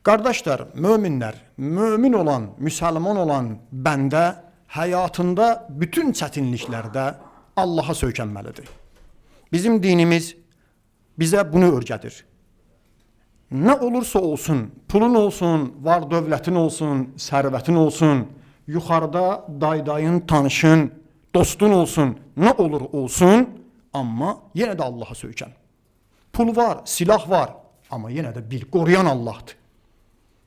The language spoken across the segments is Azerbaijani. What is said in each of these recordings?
Qardaşlar, möminlər, mömin olan, müsəlman olan bəndə həyatında bütün çətinliklərdə Allaha söykənməlidir. Bizim dinimiz bizə bunu öyrədir. Nə olursa olsun, pulun olsun, var dövlətin olsun, sərvətin olsun, yuxarıda daydayın, tanışın, dostun olsun, nə olur olsun, amma yenə də Allaha söykən. Pul var, silah var, amma yenə də bil, qoruyan Allahdır.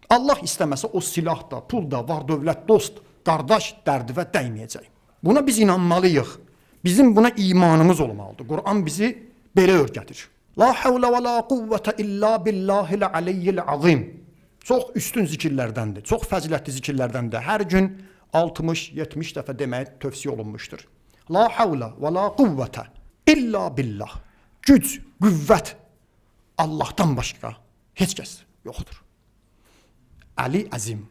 Allah istəməsə o silah da, pul da, var dövlət, dost, qardaş dərdivə dəyməyəcək. Buna biz inanmalıyıq. Bizim buna imanımız olmalıdır. Quran bizi belə öyrədir. La havlə və la quvvətə illa billahil aliyyil azim. Çox üstün zikirlərdəndir, çox fəzilətli zikirlərdəndir. Hər gün 60-70 dəfə deməyə tövsiyə olunmuşdur. La havlə və la quvvətə illa billah. Güc, qüvvət Allahdan başqa heç kəs yoxdur. Ali Əzim,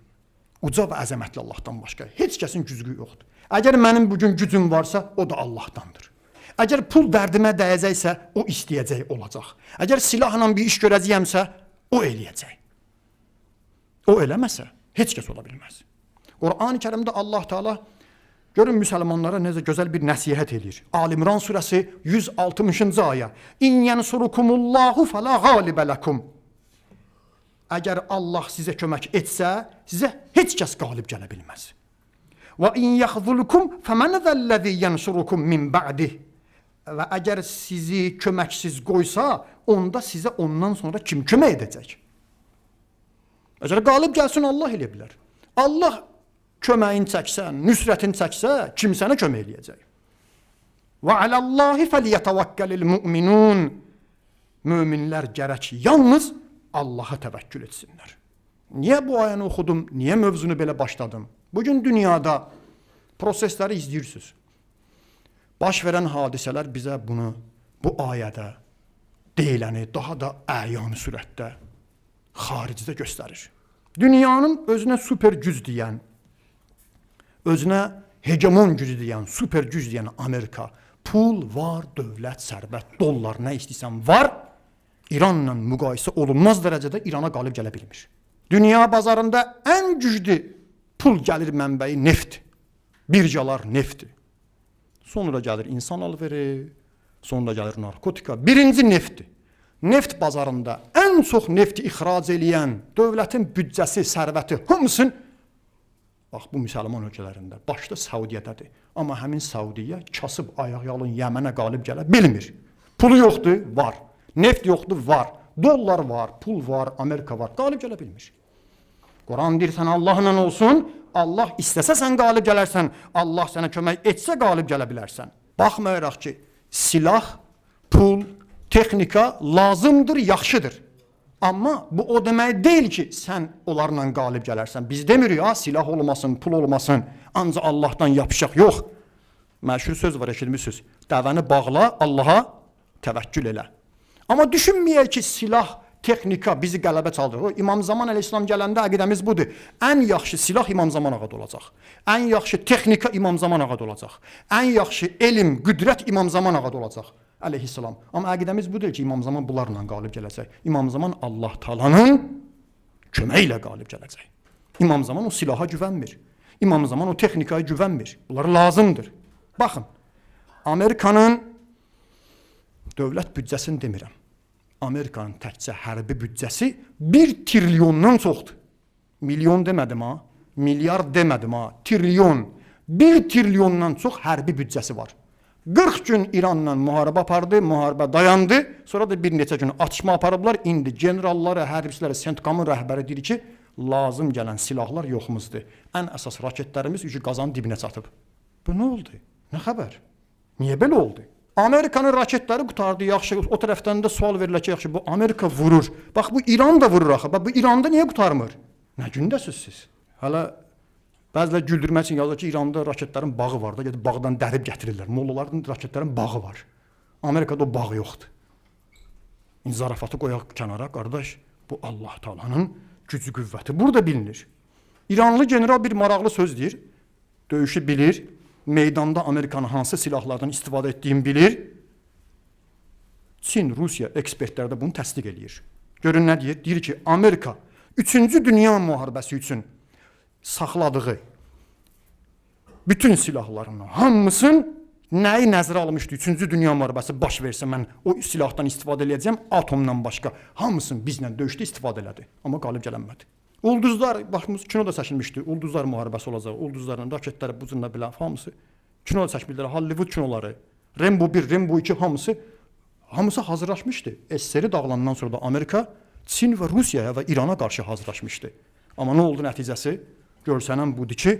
uca və əzəmətli Allahdan başqa heç kəsin gücü yoxdur. Əgər mənim bugün gücüm varsa, o da Allahdandır. Əgər pul dərdimə dəyəcəksə, o istəyəcək olacaq. Əgər silahla bir iş görəcəyəmsə, o eləyəcək. O eləməsə, heç kəs ola bilməz. Quran-ı Kərimdə Allah Teala görün müsəlmanlara necə gözəl bir nəsihət edir. Ali-İmran surəsi 160-cı ayə. İn yansurukumullahu fala galibə lakum. Əgər Allah sizə kömək etsə, sizə heç kəs qalib gələ bilməz. Və in yaxzulukum fəmən zəllezî yansurukum min ba'dih. Və əgər sizi köməksiz qoysa, onda sizə ondan sonra kim kömək edəcək? Əgər qalib gəlsin, Allah elə bilər. Allah köməyin çəksə, nüsrətin çəksə, kim sənə kömək eləyəcək? Və aləllahi fəliyətəvəkkəlil müminun. Möminlər gərək yalnız Allaha təvəkkül etsinlər. Niyə bu ayəni oxudum? Niyə mövzunu belə başladım? Bugün dünyada prosesləri izləyirsiniz. Baş verən hadisələr bizə bunu bu ayədə deyiləni daha da əyanı sürətdə xaricdə göstərir. Dünyanın özünə super güc deyən, özünə hegemon gücü deyən, super güc deyən Amerika, pul var, dövlət, sərvət, dollar, nə istəyirsən var, İranla müqayisə olunmaz dərəcədə İrana qalib gələ bilmir. Dünya bazarında ən güclü pul gəlir mənbəyi neft, birjalar neftdir. Sonra gəlir insan alveri, sonra gəlir narkotika. Birinci neftdir. Neft bazarında ən çox nefti ixrac eləyən dövlətin büdcəsi, sərvəti, hamısın, bax bu müsəlman ölkələrində, başda Səudiyyədədir. Amma həmin Səudiyyə kasıb ayaqyalın Yəmənə qalib gələ bilmir. Pulu yoxdur, var. Neft yoxdur, var. Dollar var, pul var, Amerika var. Qalib gələ bilmir. Quran deyir, sən Allahla olsun, Allah istəsə sən qalib gələrsən, Allah sənə kömək etsə qalib gələ bilərsən. Baxmayaraq ki, silah, pul, texnika lazımdır, yaxşıdır. Amma bu o demək deyil ki, sən onlarla qalib gələrsən. Biz demirik, silah olmasın, pul olmasın, ancaq Allahdan yapışaq. Yox, məşhur söz var, eşitmişsiniz. Dəvəni bağla, Allaha təvəkkül elə. Amma düşünməyək ki, silah, texnika bizi qələbə çaldırır. İmam Zaman əleyhissalam gələndə əqidəmiz budur. Ən yaxşı silah İmam Zaman ağada olacaq. Ən yaxşı texnika İmam Zaman ağada olacaq. Ən yaxşı elm, qüdrət İmam Zaman ağada olacaq. Əleyhissalam. Amma əqidəmiz budur ki, İmam Zaman bunlarla qalib gələcək. İmam Zaman Allah Taala'nın köməyi ilə qalib gələcək. İmam Zaman o silaha güvənmir. İmam Zaman o texnikaya güvənmir. Bunlar lazımdır. Baxın, Amerikanın dövlət büdcəsini demirəm. Amerikanın təkcə hərbi büdcəsi 1 trilyondan çoxdur. Milyon demədim ha, milyard demədim ha, trilyon. 1 trilyondan çox hərbi büdcəsi var. 40 gün İranla müharibə apardı, müharibə dayandı. Sonra da bir neçə gün atışma aparıblar. İndi generalları, hərbçiləri, Sentkamın rəhbəri deyir ki, lazım gələn silahlar yoxumuzdur. Ən əsas raketlərimiz üçü qazanın dibinə çatıb. Bu nə oldu? Nə xəbər? Niyə belə oldu? Amerikanın raketləri qutardı, yaxşı, o tərəfdən də sual verilir ki, yaxşı, bu Amerika vurur. Bax, bu İran da vurur axı, bax, bu İranda niyə qutarmır? Nə gündəsiz siz? Hələ bəzilə güldürmək üçün yazır ki, İranda raketlərin bağı var da, gedib bağdan dərib gətirirlər. Mollaların raketlərin bağı var. Amerikada o bağı yoxdur. Zarafatı qoyaq kənara, qardaş, bu Allah Taala'nın gücü, qüvvəti burada bilinir. İranlı general bir maraqlı söz deyir, döyüşü bilir, meydanda Amerikanın hansı silahlardan istifadə etdiyini bilir. Çin, Rusiya ekspertləri də bunu təsdiq edir. Görün nə deyir? Deyir ki, Amerika 3-cü Dünya müharibəsi üçün saxladığı bütün silahlarını, hamısını nəyi nəzərə almışdı? 3-cü Dünya müharibəsi baş versə mən o silahdan istifadə edəcəm, atomdan başqa hamısını bizlə döyüşdə istifadə elədi. Amma qalib gələnmədi. Ulduzlar, baxımız kino da çəkilmişdi. Ulduzlar müharibəsi olacaq. Ulduzların raketləri bu cürlə bilən hamısı kino da çəkildilər. Hollywood kinoları, Rambo 1, Rambo 2 hamısı hazırlaşmışdı. SSR dağılandan sonra da Amerika, Çin və Rusiyaya və İrana qarşı hazırlaşmışdı. Amma nə oldu nəticəsi? Görsənən budur ki,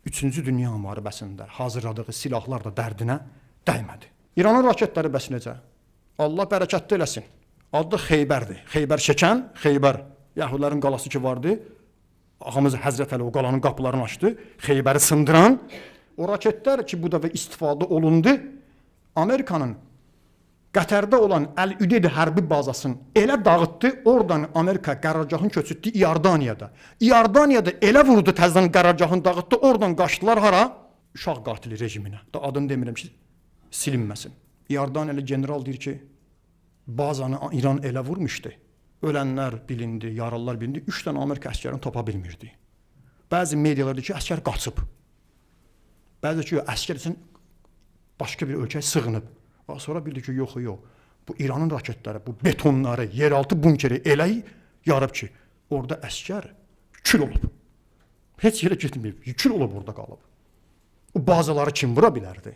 3-cü Dünya müharibəsində hazırladığı silahlar da dərdinə dəymədi. İranın raketləri bəs necə? Allah bərəkətli eləsin. Adı Xeybərdir. Xeybər çəkən, Xeybər. Yahudilərin qalası ki vardı. Ağamız Həzrət Əli o qalanın qapılarını açdı. Xeybəri sındıran. O raketlər ki bu dəfə istifadə olundu. Amerikanın Qətərdə olan Əl-Üdeyd hərbi bazasını elə dağıtdı, oradan Amerika qərargahını köçürtdü İordaniyada. İordaniyada elə vurdu təzədən qərargahını dağıtdı, oradan qaçdılar hara? Uşaq qatili rejiminə. Da adını demirəm ki, silinməsin. İordaniyalı general deyir ki, bazanı İran elə vurmuşdu. Ölənlər bilindi, yaralılar bilindi. 3 dənə Amerika əskərini tapa bilmirdi. Bəzi medialarda ki, əskər qaçıb. Bəzi ki, əskər üçün başqa bir ölkəyə sığınıb. Sonra bildi ki, yox. Bu İranın raketləri, bu betonları, yeraltı bunkeri elə yarıb ki, orada əskər kül olub. Heç yerə getməyib, kül olub orada qalıb. O bazaları kim vura bilərdi?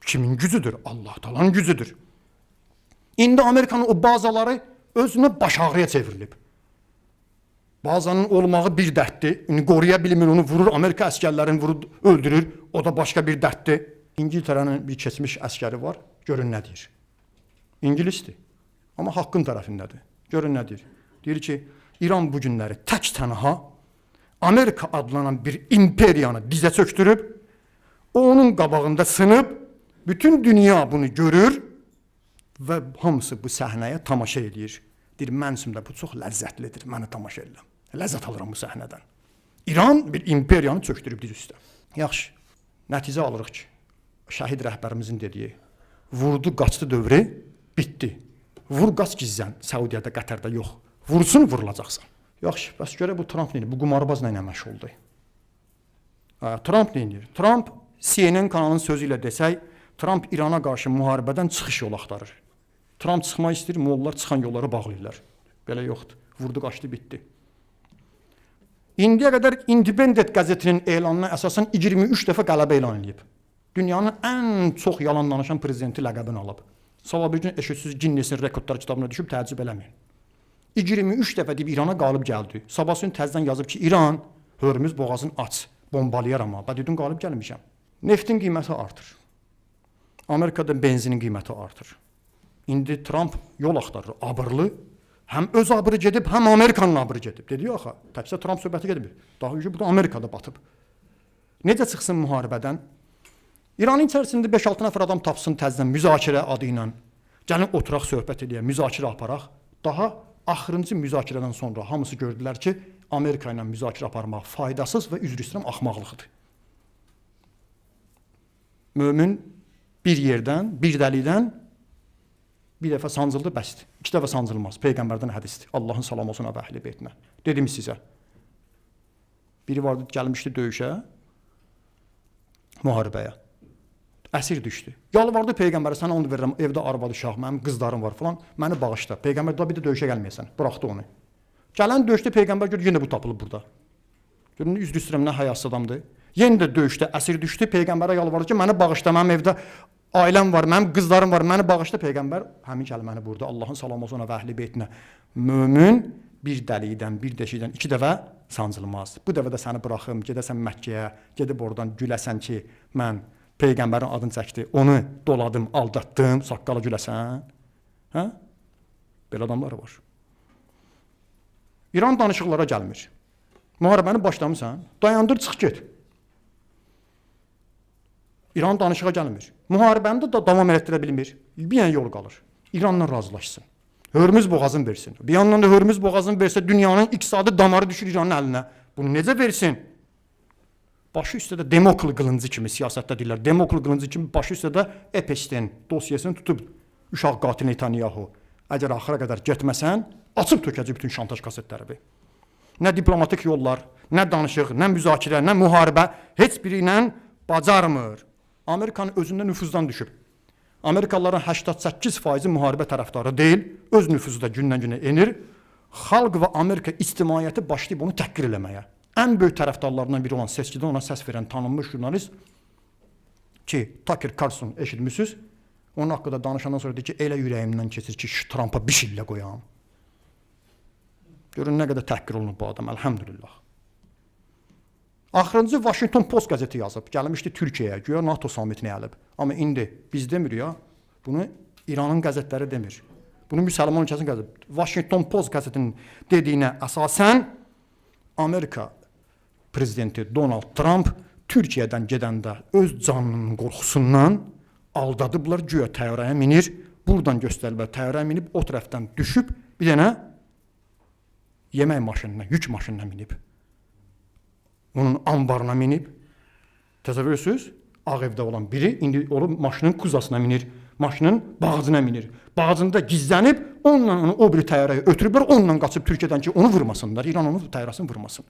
Kimin gücüdür? Allah Taala'nın gücüdür. İndi Amerikanın o bazaları özünə baş ağrıya çevrilib. Bazanın olmağı bir dərddir. Onu qoruya bilmir, onu vurur, Amerika əskərlərini vurur, öldürür. O da başqa bir dərddir. İngiltərənin bir keçmiş əskəri var. Görün nə deyir. İngilisdir. Amma haqqın tərəfindədir. Görün nə deyir. Deyir ki, İran bu günləri tək tənha Amerika adlanan bir imperiyanı dizə çöktürüb, onun qabağında sınıb, bütün dünya bunu görür və hamısı bu səhnəyə tamaşa edir. Deyir, mən üçün də bu çox ləzzətlidir, məni tamaşa edirəm. Ləzzət alıram bu səhnədən. İran bir imperiyanı çöktürüb diz üstə. Yaxşı, nəticə alırıq ki, şəhid rəhbərimizin dediyi, vurdu, qaçdı dövrü, bitdi. Vur, qaç gizlən, Səudiyyədə, Qətərdə yox. Vursun, vurulacaqsan. Yaxşı, bəs görə bu Trump neyini, bu qumarbaz nə məşğuldur? Trump neyini? Trump, CNN kanalının sözü ilə desək, Trump İrana qarşı müharibədən çıxış yolu axtarır. Trump çıxmaq istəyir, Moğollar çıxan yolları bağlayırlar. Belə yoxdur. Vurdu, qaçdı, bitdi. İndiyə qədər Independent qəzetinin elanına əsasən 23 dəfə qələbə elan edib. Dünyanın ən çox yalan danışan prezidenti ləqəbini alıb. Sabah bir gün eşitsiz Ginnesin rekordlar kitabına düşüb təəccüb eləməyin. 23 dəfə deyib İrana qalib gəldi. Sabah gün təzədən yazıb ki, İran Hörmüz boğazını aç, bombalayar amma. Dedin qalib gəlmişəm. Neftin qiyməti artır. Amerikada benzinin qiyməti artır. İndi Trump yol axtarır, abırlı. Həm öz abırı gedib, həm Amerikanın abırı gedib. Dedi axı, təkcə Trump söhbəti gedib. Daha önce bu da Amerikada batıb. Necə çıxsın müharibədən? İranın içərisində 5-6 nəfər adam tapsın təzədən müzakirə adı ilə. Gəlin oturaq söhbət edək, müzakirə aparaq. Daha axırıncı müzakirədən sonra hamısı gördülər ki, Amerika ilə müzakirə aparmaq faydasız və üzr istəyirəm axmaqlıqdır. Mömin bir yerdən, bir dəlikdən bir dəfə sancıldı, bəsdir. 2 dəfə sancılmaz. Peyğəmbərdən hədisdir. Allahın salamı olsun və əhli beytinə. Dedim sizə. Biri vardı, gəlmişdi döyüşə, müharibəyə. Əsir düşdü. Yalvardı Peyğəmbərə, sənə onu verirəm, evdə arvadı, uşaq, mənim qızlarım var falan, məni bağışla. Peyğəmbər da bir də döyüşə gəlməyəsən. Buraxdı onu. Gələn döyüşdə Peyğəmbər görə yenə bu tapılıb burada. Görün, üzr istəyirəm, nə həyasız adamdır. Yenə də döyüşdə əsir düşdü. Peyğəmbərə yalvardı ki, məni bağışla, mənim evdə ailəm var, mənim qızlarım var, məni bağışla. Peyğəmbər həmin kəlməni burada. Allahın salamı olsun və əhli beytinə. Mömin bir dəlikdən, bir deşikdən 2 dəfə sancılmaz. Bu dəfə də səni buraxım, gedəsən Məkkəyə, gedib oradan güləsən ki, mən Peyğəmbərin adını çəkdi, onu doladım, aldatdım, saqqala güləsən. Hə? Belə adamlar var. İran danışıqlara gəlmir. Müharibəni başlamısan, dayandır, çıx get. İran danışığa gəlmir. Müharibəni də davam etdirə bilmir. Bir yan yol qalır. İranla razılaşsın. Hörmüz boğazını versin. Bir yandan da Hörmüz boğazını versə, dünyanın iqtisadi damarı düşür İranın əlinə. Bunu necə versin? Başı üstə də Demokl qılıncı kimi siyasətdə deyirlər. Demokl qılıncı kimi başı üstə də Epstein dosyasını tutub uşaq qatili Netanyahu. Əgər axıra qədər getməsən, açıb tökəcək bütün şantaj kasetləri. Nə diplomatik yollar, nə danışıq, nə müzakirə, nə müharibə heç biri ilə bacarmır. Amerikanın özündə nüfuzdan düşüb. Amerikalıların 88% müharibə tərəfdarı deyil, öz nüfuzu da gündən-günə enir. Xalq və Amerika ictimaiyyəti başlayıb onu təhqir eləməyə. Ən böyük tərəfdarlarından biri olan seçkidə ona səs verən tanınmış jurnalist ki, Tucker Carlson eşitmişsiniz. Onun haqqında danışandan sonra deyir ki, elə ürəyimdən keçir ki, şu Trumpa bir şillə qoyam. Görün nə qədər təhqir olunub bu adam, əlhəmdülillah. Axırıncı Washington Post qəzeti yazıb, gəlmişdi Türkiyəyə, güya NATO sammitini alıb. Amma indi biz demirik ya, bunu İranın qəzetləri demir. Bunu müsəlman ölkəsinin qəzeti. Washington Post qəzetinin dediyinə əsasən Amerika prezidenti Donald Trump Türkiyədən gedəndə öz canının qorxusundan aldadıblar, güya təyyarəyə minir, buradan göstərirlər, təyyarəyə minib, o tərəfdən düşüb, bir dənə yemək maşınına, yük maşınına minib. Onun ambarına minib. Təsəvvür edirsiniz? Ağ evdə olan biri indi onu maşının kuzasına minir, maşının bağcına minir. Bağcında gizlənib, onunla onu o biri təyyarəyə ötürüblər, onunla qaçıb Türkiyədən ki, onu vurmasınlar, İran onu təyyarəsini vurmasın.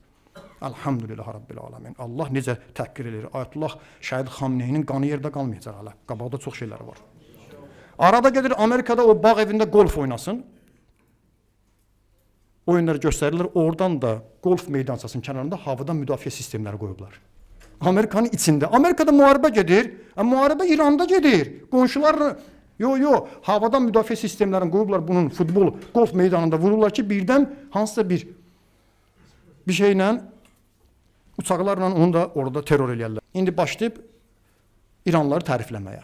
Elhamdülillah Rabbil Alamin. Allah necə təhqir edir. Ayətullah Şəhid Xamneyinin qanı yerdə qalmayacaq hələ. Qabaqda çox şeylər var. Arada gedir Amerikada o bağ evində golf oynasın. Oyunları göstərirlər. Oradan da golf meydançasının kənarında havadan müdafiə sistemləri qoyublar. Amerikanın içində. Amerikada müharibə gedir. Müharibə İranda gedir. Qonşular havadan müdafiə sistemlərini qoyublar bunun futbol, golf meydanında vururlar ki, birdən hansısa bir şeylə uçaqlarla onu da orada terror eləyərlər. İndi başlayıb İranlıları tərifləməyə.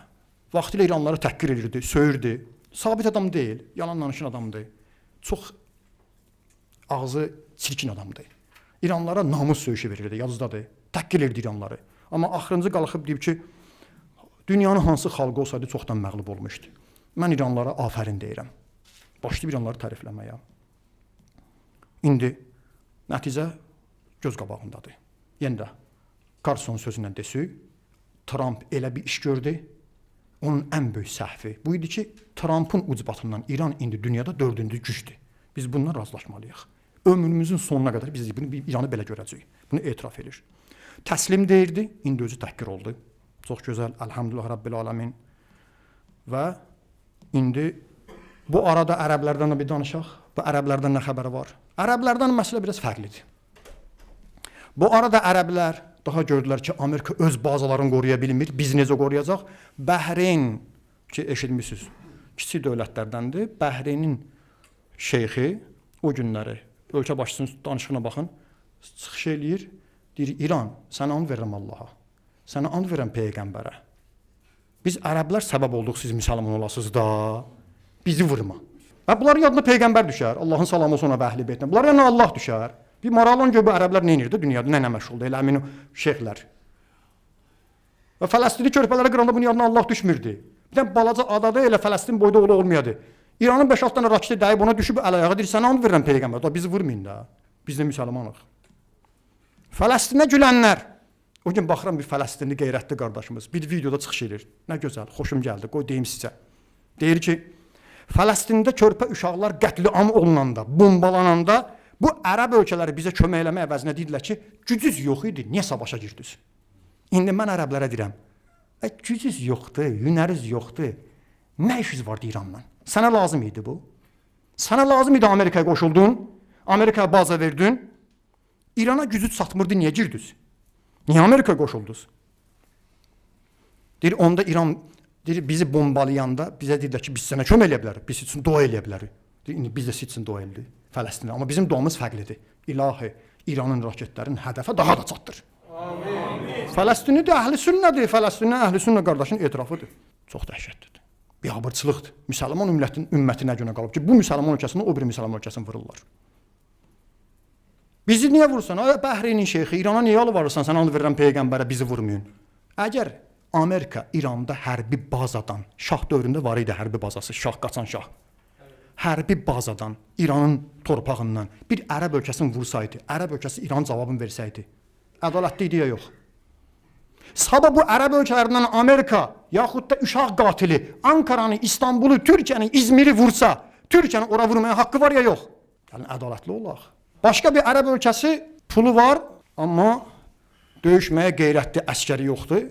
Vaxtilə İranlıları təhqir edirdi, söyürdü. Sabit adam deyil, yalan danışan adamdır. Çox ağzı çirkin adamdır. İranlılara namus söyüşü verirdi, yazıdadır. Təhqir edirdi İranlıları. Amma axırıncı qalxıb deyib ki, dünyanın hansı xalqı olsaydı çoxdan məğlub olmuşdu. Mən İranlılara afərin deyirəm. Başlayıb İranlıları tərifləməyə. İndi nəticə göz qabağındadır. Yenə də Carlson sözündən desək, Trump elə bir iş gördü, onun ən böyük səhvi bu idi ki, Trump'ın ucbatından İran indi dünyada 4-cü gücdür. Biz bununla razılaşmalıyıq. Ömrümüzün sonuna qədər biz İranı belə görəcəyik. Bunu etiraf edir. Təslim deyirdi, indi özü təhqir oldu. Çox gözəl, elhamdülillah Rabbil Alamin. Və indi bu arada ərəblərdən də bir danışaq. Bu ərəblərdən nə xəbəri var? Ərəblərdən məsələ biraz fərqlidir. Bu arada ərəblər daha gördülər ki, Amerika öz bazalarını qoruya bilmir. Biz necə qoruyacaq? Bəhreyn ki, eşitmişsiniz, kiçik dövlətlərdəndir. Bəhreynin şeyxi o günləri ölkə başçısının danışığına baxın, çıxış eləyir, deyir, İran, sənə and verirəm Allaha, sənə and verirəm Peyğəmbərə. Biz ərəblər səbəb olduq, siz müsəlman olasınız da, bizi vurma. Və bunların yadına Peyğəmbər düşər, Allahın salamı olsun ona və əhli beytinə. Bunların yadına Allah düşər. Bir maralon görə bu ərəblər nə edirdi dünyada, nə məşğuldur, elə əmin şeyxlər. Və Fələstini körpələrə qıranda bunun yadına Allah düşmürdü. Bir dənə balaca adada elə Fələstin boyda oğlu olmayadı. İranın 5-6 dənə raketi dəyib ona düşüb əl-ayağa deyir, sənə and verirəm Peyğəmbər, da bizi vurmayın da, biz də müsəlmanıq. Fələstinə gülənlər, o gün baxıram bir Fələstinli qeyrətli qardaşımız, bir videoda çıxış edir, nə gözəl, xoşum gəldi, qoy deyim sizə. Deyir ki, Fələstində körpə uşaqlar qətliam olunanda, bombalananda, bu ərəb ölkələri bizə kömək eləmək əvəzinə deyirlər ki, gücüz yox idi, niyə savaşa girdiniz? İndi mən ərəblərə deyirəm, gücüz yoxdur, hünəriz yoxdur, nə işiniz vardı İranla? Sənə lazım idi bu. Sənə lazım idi Amerikaya qoşuldun, Amerikaya baza verdin, İrana gücü satmırdı, niyə girdiniz? Niyə Amerikaya qoşuldunuz? Deyir, onda İran deyir, bizi bombalayanda bizə deyirlər ki, biz sənə kömək eləyə bilərik, biz üçün dua eləyə bilərik. Deyir, indi biz də siz üçün dua elədik, Fələstinə. Amma bizim duamız fərqlidir. İlahi, İranın raketlərinin hədəfə daha da çatdır. Amin. Fələstini də əhl-i sünnədir, Fələstinə əhl-i sünnə qardaşın etirafıdır. Çox dəhşətlidir. Biabırçılıqdır. Müsəlman ümməti nə günə qalıb ki, bu müsəlman ölkəsini o bir müsəlman ölkəsini vururlar. Bizi niyə vursan? Bəhreynin şeyxi, İrana niyə yalvarırsan? Sən and verirəm Peyğəmbərə, bizi vurmayın. Əgər Amerika İranda hərbi bazadan, şah dövründə var idi hərbi bazası, şah qaçan şah. Hərbi bazadan, İranın torpağından bir ərəb ölkəsini vursaydı, ərəb ölkəsi İran cavabını versəydi, ədalətli idi ya yox. Sabah bu ərəb ölkələrindən Amerika, yaxud da uşaq qatili, Ankaranı, İstanbulu, Türkiyəni, İzmiri vursa, Türkiyənin ora vurmaya haqqı var ya yox? Yəni ədalətli olaq. Başqa bir ərəb ölkəsi pulu var, amma döyüşməyə qeyrətli əskəri yoxdur.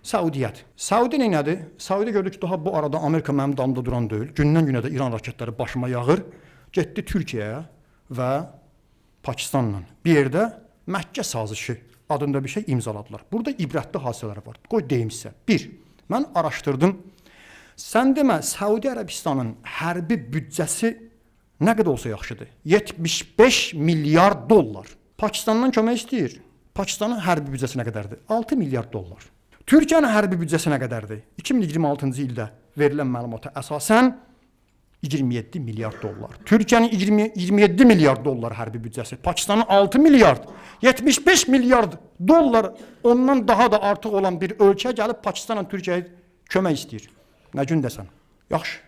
Saudiyyət. Saudi nədir? Saudi gördü ki, daha bu arada Amerika mənim damda duran deyil. Gündən-günə də İran raketləri başıma yağır. Getdi Türkiyəyə və Pakistanla bir yerdə Məkkə sazişi adında bir şey imzaladılar. Burada ibrətli hadisələr var. Qoy deyim sizə. 1. Mən araşdırdım. Sən demə, Səudi Ərəbistanın hərbi büdcəsi nə qədər olsa yaxşıdır. 75 milyard dollar. Pakistandan kömək istəyir. Pakistanın hərbi büdcəsi nə qədərdir? 6 milyard dollar. Türkiyənin hərbi büdcəsi nə qədərdir? 2026-cı ildə verilən məlumata əsasən 27 milyard dollar. Türkiyənin 27 milyard dollar hərbi büdcəsi. Pakistanın 6 milyard. 75 milyard dollar ondan daha da artıq olan bir ölkə gəlib Pakistanla Türkiyəyə kömək istəyir. Nə gün desən? Yaxşı.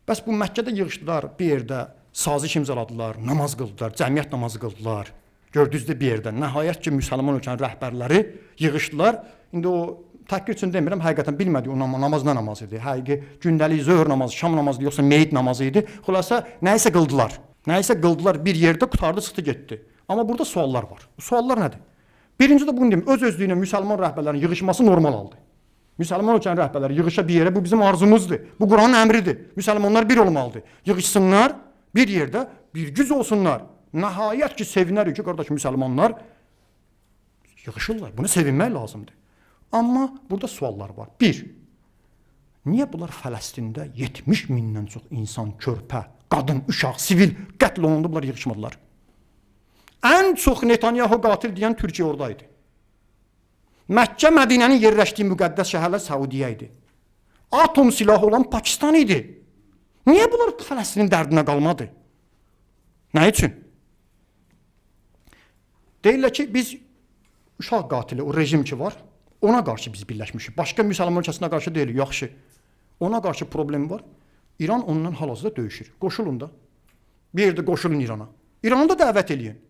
Bəs bu Məkkədə yığışdılar, bir yerdə saziş imzaladılar, namaz qıldılar, cəmiyyət namazı qıldılar. Gördünüz də bir yerdə. Nəhayət ki, müsəlman ölkənin rəhbərləri yığışdılar. İndi o təhqir üçün demirəm, həqiqətən bilmədik o namaz nə namaz idi. Həqiqi gündəlik zöhr namazı, şam namazı yoxsa meyit namazı idi. Xülasə nəyisə qıldılar. Nəyisə qıldılar bir yerdə qutardı, çıxdı getdi. Amma burada suallar var. Bu suallar nədir? Birinci də bunu deyim, öz-özlüyünə müsəlman rəhbərlərinin yığışması normal haldır. Müsəlman ölkənin rəhbərləri yığışa bir yerə, bu bizim arzumuzdur. Bu Quranın əmridir. Müsəlmanlar bir olmalıdır. Yığışsınlar, bir yerdə bir güc olsunlar. Nəhayət ki, sevinərik ki, qardaş müsəlmanlar yığışırlar. Bunu sevinmək lazımdır. Amma burada suallar var. 1. Niyə bunlar Fələstində 70 mindən çox insan, körpə, qadın, uşaq, sivil qətl olundu, bunlar yığışmadılar? Ən çox Netanyahu qatil deyən Türkiyə oradaydı. Məkkə, Mədinənin yerləşdiyi müqəddəs şəhərlər Səudiyyə idi. Atom silahı olan Pakistan idi. Niyə bunlar Fələstinin dərdinə qalmadı? Nə üçün? Deyirlər ki, biz uşaq qatili, o rejim ki var, ona qarşı biz birləşmişik. Başqa müsəlman ölkəsinə qarşı deyil, yaxşı. Ona qarşı problem var. İran ondan hal-hazırda döyüşür. Qoşulun da. Bir yerdə qoşulun İrana. İranı da dəvət eləyin.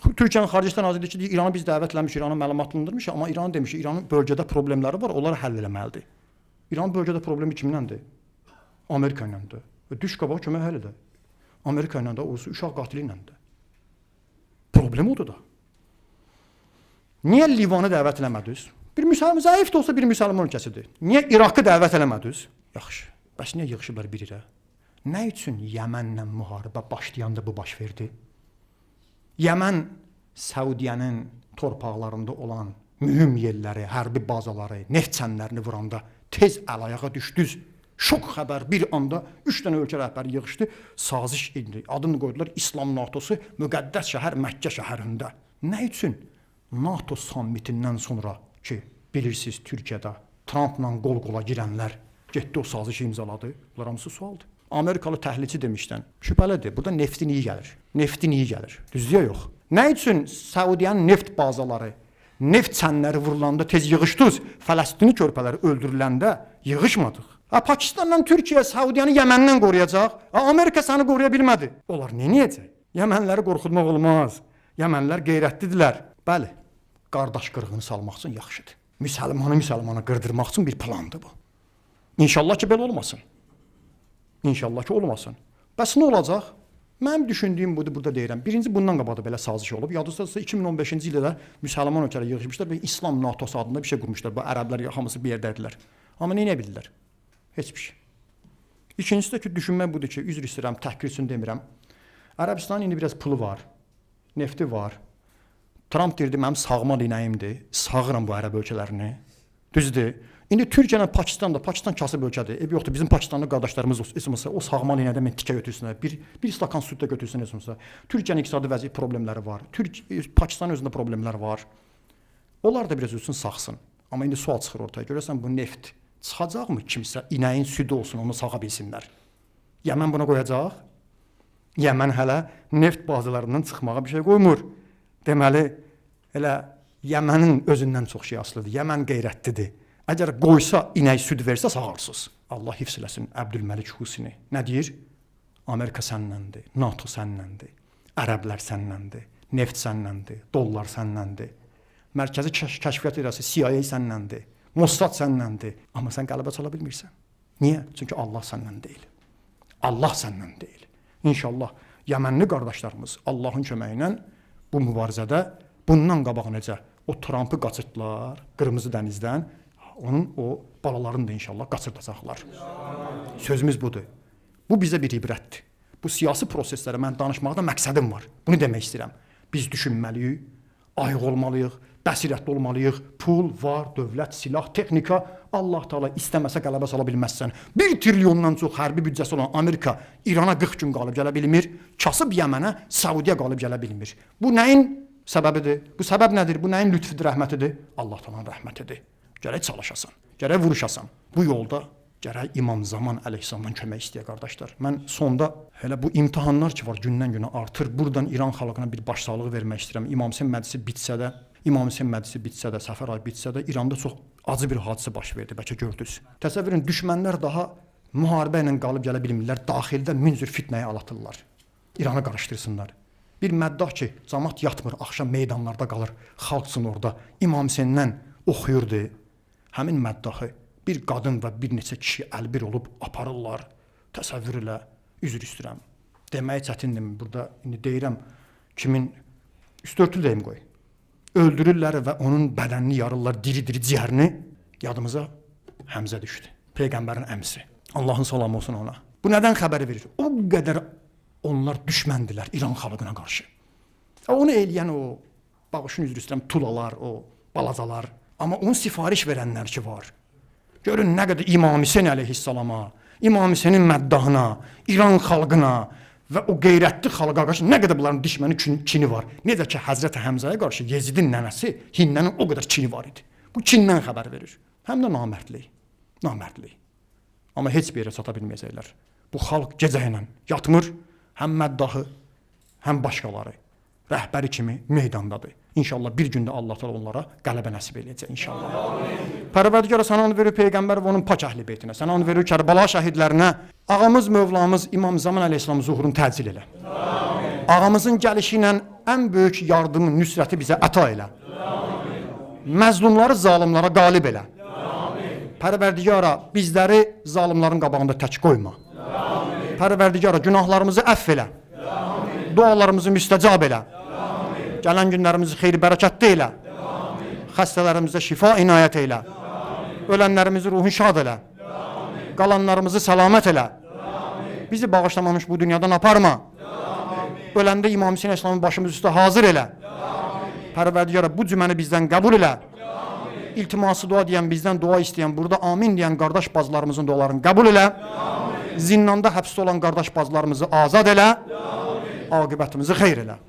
Türkiyənin Xarici İşlər Nazirliyi ki, İranı biz dəvət eləmişik, İranı məlumatlandırmışıq, amma İran demiş ki, İranın bölgədə problemləri var, onları həll eləməlidir. İranın bölgədə problemi kiminlədir? Amerika iləndir. Düş qabağa kömək həll edə. Amerika ilə də, o uşaq qatili ilə də. Problem odur da. Niyə Livanı dəvət eləmədiniz? Bir müsəlman, zəif də olsa bir müsəlman ölkəsidir. Niyə İraqı dəvət eləmədiniz? Yaxşı. Bəs niyə yığışıblar bir yerə? Nə üçün Yəmənlə müharibə başlayanda bu baş verdi? Yəmən Səudiyyənin torpaqlarında olan mühüm yerləri, hərbi bazaları, neft çənlərini vuranda tez əl-ayağa düşdünüz. Şok xəbər bir anda 3 dənə ölkə rəhbəri yığışdı, saziş edildi. Adını qoydular İslam NATOsu müqəddəs şəhər Məkkə şəhərində. Nə üçün? NATO sammitindən sonra ki, bilirsiniz Türkiyədə Trumpla qol-qola girənlər getdi o sazişi imzaladı. Bunlar hamısı sualdır. Amerikalı təhlilçi demişdən şübhəlidir. Burada neftin iyi gəlir. Neftin iyi gəlir. Düzdür ya yox? Nə üçün Səudiyyənin neft bazaları, neft çənləri vurulanda tez yığışdınız, Fələstini körpələri öldürüləndə yığışmadıq? Pakistanla Türkiyə Səudiyyəni Yəməndən qoruyacaq. Amerika səni qoruya bilmədi. Onlar nə edəcək? Yəmənləri qorxutmaq olmaz. Yəmənlər qeyrətlidirlər. Bəli, qardaş qırğını salmaq üçün yaxşıdır. Müsəlmanı qırdırmaq üçün bir plandır bu. İnşallah ki, belə olmasın. İnşallah ki, olmasın. Bəs nə olacaq? Mənim düşündüyüm budur, burada deyirəm. Birinci, bundan qabaq da belə saziş olub. Yadınızda 2015-ci ildə də müsəlman ölkələr yığışmışlar və İslam NATOsu adında bir şey qurmuşlar. Bu ərəblər hamısı bir yerdədirlər. Amma nə bildilər? Heç bir şey. İkincisi də ki, düşünmək budur ki, üzr istəyirəm, təhqir üçün demirəm. Ərəbistanın indi biraz pulu var, nefti var. Trump deyirdi, mənim sağma dinəyimdir, sağıram bu ərəb ölkələrini. Düzdür. İndi Türkiyə ilə Pakistan kasıb ölkədir. Yoxdur, bizim Pakistanlı qardaşlarımız olsa, o sağma dinədə mən tikə götürsünlər, bir stakan süd də götürsünlər. Türkiyənin iqtisadi vəziyyət problemləri var, Pakistanın özündə problemlər var. Onlar da biraz ölsün, sağsın. Amma indi sual çıxır ortaya. Görəsən, bu neft çıxacaqmı kimsə, inəyin südü olsun, onu sağa bilsinlər. Yəmən buna qoyacaq. Yəmən hələ neft bazalarından çıxmağa bir şey qoymur. Deməli, elə Yəmənin özündən çox şey asılıdır. Yəmən qeyrətlidir. Əgər qoysa, inək süd versə sağarsınız. Allah hifz eləsin Əbdülməlik Husini. Nə deyir? Amerika sənnəndir, NATO sənnəndir, ərəblər sənnəndir, neft sənnəndir, dollar sənnəndir, Mərkəzi Kəşfiyyat İdarəsi CIA sənnəndir, Mossad sənnəndir. Amma sən qələbə çala bilmirsən. Niyə? Çünki Allah səndən deyil. Allah səndən deyil. İnşallah Yəmənli qardaşlarımız Allahın köməyi ilə bu mübarizədə bundan qabaq necə o Trampı qaçırtdılar Qırmızı dənizdən, onun o balalarını da inşallah qaçırdacaqlar. Sözümüz budur. Bu bizə bir ibrətdir. Bu siyasi proseslərə mən danışmaqda məqsədim var. Bunu demək istəyirəm. Biz düşünməliyik, ayıq olmalıyıq, bəsirətli olmalıyıq. Pul, var, dövlət, silah, texnika, Allah Teala istəməsə qələbə sala bilməzsən. 1 trilyondan çox hərbi büdcəsi olan Amerika İrana 40 gün qalıb gələ bilmir. Kasıb Yəmənə, Saudiya qalıb gələ bilmir. Bu nəyin səbəbidir? Bu səbəb nədir? Bu nəyin lütfüdür, rəhmətidir? Allah Teala'nın rəhmətidir. Gərək çalışasan, gərək vuruşasan. Bu yolda gərək İmam Zaman əleyhissalamdan kömək istəyə qardaşlar. Mən sonda hələ bu imtahanlar ki var gündən-günə artır. Buradan İran xalqına bir başsağlığı vermək istəyirəm. İmam Hüseyn məclisi bitsə də, səfər ayı bitsə də İranda çox acı bir hadisə baş verdi. Bəlkə gördünüz. Təsəvvür edin, düşmənlər daha müharibə ilə qalıb gələ bilmirlər. Daxildə min cür fitnəyə alatırlar. İranı qarışdırsınlar. Bir məddah ki, cəmaət yatmır, axşam meydanlarda qalır, xalqsın orada. İmam Hüseyndən oxuyurdu. Həmin məddahı bir qadın və bir neçə kişi əlbir olub aparırlar. Təsəvvür elə, üzr istəyirəm. Deməyə çətindir. Burada indi deyirəm, kimin üstörtülü deyim qoy. Öldürürlər və onun bədənini yarırlar, diri-diri ciyərini. Yadımıza Həmzə düşdü. Peyğəmbərin əmsi. Allahın salamı olsun ona. Bu nədən xəbəri verir? O qədər onlar düşməndilər İran xalqına qarşı. Onu eləyən o, bağışın üzr istəyirəm, tulalar, o balacalar. Amma onun sifariş verənlər ki var. Görün nə qədər İmam Hüseyn əleyhissalama, İmam Hüseynin məddahına, İran xalqına və o qeyrətli xalqa qarşı nə qədər bunların düşməni kini var. Necə ki Həzrət Həmzəyə qarşı Yezidin nənəsi Hinnənin o qədər kini var idi. Bu kindən xəbər verir. Həm də namərdlik. Namərdlik. Amma heç bir yerə çata bilməyəcəklər. Bu xalq gecə ilə yatmır, həm məddahı, həm başqaları rəhbəri kimi meydandadır. İnşallah bir gündə Allah Teala onlara qələbə nəsib eləyəcək inşallah. Pərvərdigara sənə onu verir Peyğəmbər və onun pak əhli beytinə. Sənə onu verir Kərbala şəhidlərinə. Ağamız Mövlamız İmam Zaman əleyhissalam zuhurunu təcil elə. Amin. Ağamızın gəlişi ilə ən böyük yardımın, nüsrəti bizə əta elə. Amin. Məzlumları zalimlara qalib elə. Amin. Pərvərdigara bizləri zalimların qabağında tək qoyma. Amin. Pərvərdigara günahlarımızı əff elə. Amin. Dualarımızı müstəcab elə. Gələn günlərimizi xeyri bərəkətli elə. Xəstələrimizə şifa inayət elə. Ölənlərimizi ruhun şad elə. Qalanlarımızı səlamət elə. Bizi bağışlamamış bu dünyadan aparma. Öləndə İmam Hüseyn İslamın başımız üstə hazır elə. Pərvərdigara bu cüməni bizdən qəbul elə. İltiması dua deyən, bizdən dua istəyən, burada amin deyən qardaş bacılarımızın dualarını qəbul elə. Zindanda həbsdə olan qardaş bacılarımızı azad elə. Aqibətimizi xeyr elə.